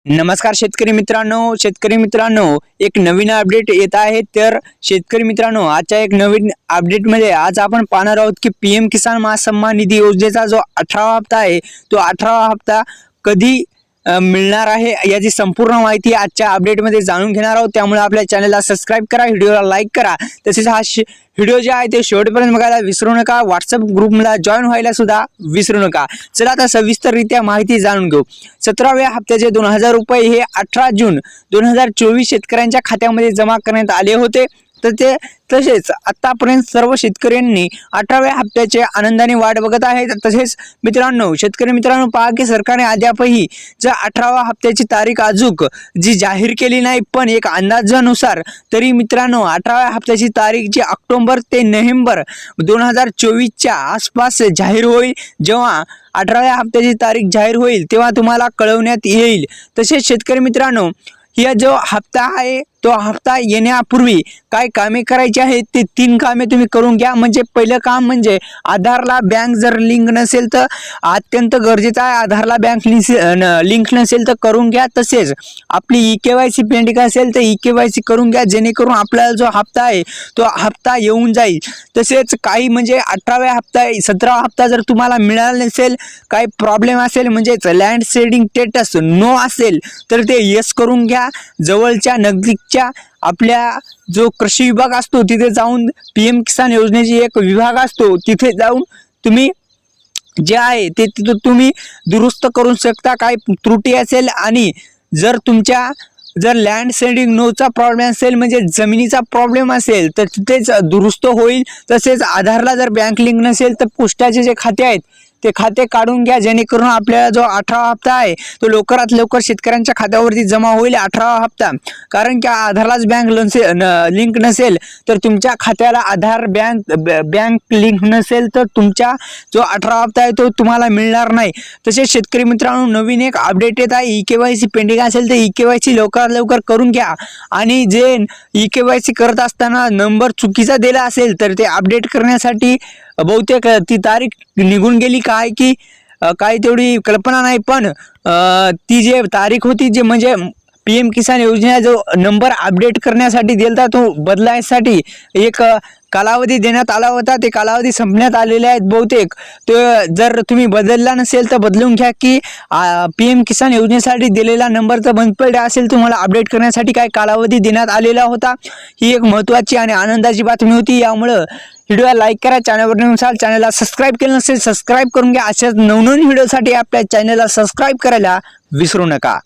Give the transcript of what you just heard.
नमस्कार शेतकरी मित्रांनो एक नवीन अपडेट येत आहे। तर शेतकरी मित्रांनो आजच्या एक नवीन अपडेट मध्ये आज आपण पाहणार आहोत की पीएम किसान महासन्मान निधी योजनेचा जो 18वा हप्ता आहे तो 18वा हप्ता कधी मिळणार आहे याची संपूर्ण माहिती आजच्या अपडेट मध्ये जाणून घेणार आहोत। त्यामुळे आपल्या चॅनलला सबस्क्राइब करा, व्हिडिओला लाईक करा, तसेच हा व्हिडिओ जे आहे ते शेवटपर्यंत बघायला विसरू नका। व्हॉट्सअप ग्रुपला जॉईन व्हायला सुद्धा विसरू नका। चला आता सविस्तररित्या माहिती जाणून घेऊ। 17व्या हप्त्याचे 2000 रुपये हे 18 जून 2024 शेतकऱ्यांच्या खात्यामध्ये जमा करण्यात आले होते। तर तसेच आतापर्यंत सर्व शेतकऱ्यांनी 18व्या हप्त्याचे आनंदाने वाट बघत आहेत। तसेच शेतकरी मित्रांनो पहा की सरकारने अद्यापही जर 18व्या हप्त्याची तारीख अजूक जी जाहीर केली नाही, पण एक अंदाजानुसार तरी मित्रांनो 18व्या हप्त्याची तारीख जी ऑक्टोबर ते नोव्हेंबर 2024 च्या आसपास जाहीर होईल। जेव्हा 18व्या हप्त्याची तारीख जाहीर होईल तेव्हा तुम्हाला कळवण्यात येईल। तसेच शेतकरी मित्रांनो हा जो हप्ता आहे तो हप्ता येण्यापूर्वी काय कामे करायची आहेत ते 3 कामे तुम्ही करून घ्या। म्हणजे पहिलं काम म्हणजे आधारला बँक जर लिंक नसेल तर अत्यंत गरजेचं आहे, आधारला बँक लिंक नसेल तर करून घ्या। तसेच आपली ई-केवायसी पेंडिंग असेल तर ई-केवायसी करून घ्या, जेणेकरून आपल्याला जो हप्ता आहे तो हप्ता येऊन जाईल। तसेच काही म्हणजे 18व्या हप्ता 17वा हप्ता जर तुम्हाला मिळाला नसेल, काही प्रॉब्लेम असेल म्हणजे लँड सेडिंग स्टेटस नो असेल तर ते यस करून घ्या। जवळच्या नजदीकच्या आपल्या जो कृषी विभाग असतो तिथे जाऊन पीएम किसान योजनेची एक विभाग असतो तिथे जाऊन तुम्ही जे आहे ते तिथे तुम्ही दुरुस्त करू शकता। काही त्रुटी असेल आणि जर तुमच्या लँड सेडिंग नोचा प्रॉब्लेम असेल म्हणजे जमिनीचा प्रॉब्लेम असेल तर तिथेच दुरुस्त होईल। तसेच आधारला जर बँक लिंक नसेल तर पोस्टाचे जे खाते आहेत ते खाते काढून घ्या, जेणेकरून आपल्याला जो 18वा हप्ता आहे तो लवकरात लवकर शेतकऱ्यांच्या खात्यावरती जमा होईल 18वा हप्ता। कारण की आधारलाच बँक लिंक नसेल तर तुमच्या खात्याला आधार बँक लिंक नसेल तर तुमचा जो 18वा हप्ता आहे तो तुम्हाला मिळणार नाही। तसेच शेतकरी मित्रांनो नवीन एक अपडेट येत आहे, ई-केवायसी पेंडिंग असेल तर ई-केवायसी लवकरात लवकर करून घ्या। आणि जे ई-केवायसी करत असताना नंबर चुकीचा दिला असेल तर ते अपडेट करण्यासाठी बहुतेक ती तारीख निघून गेली काय की काही तेवढी कल्पना नाही, पण ती जे तारीख होती जे म्हणजे पीएम किसान योजना जो नंबर अपडेट करण्यासाठी दिलता तो बदलायसाठी एक कालावधी देण्यात आला होता, ते कालावधी संपण्यात आलेले आहेत बहुतेक। तो जर तुम्ही बदलला नसेल तर बदलून घ्या की पीएम किसान योजनेसाठी दिलेला नंबर तर बंद पडला असेल, तुम्हाला अपडेट करण्यासाठी काय कालावधी देण्यात आलेला होता। ही एक महत्त्वाची आणि आनंदाची बातमी होती। यामुळे व्हिडिओला लाईक करा, चॅनलवर नसाल चॅनलला सबस्क्राइब केलं नसेल सबस्क्राइब करून घ्या। अशाच नवनवीन व्हिडिओसाठी आपल्या चॅनलला सबस्क्राइब करायला विसरू नका।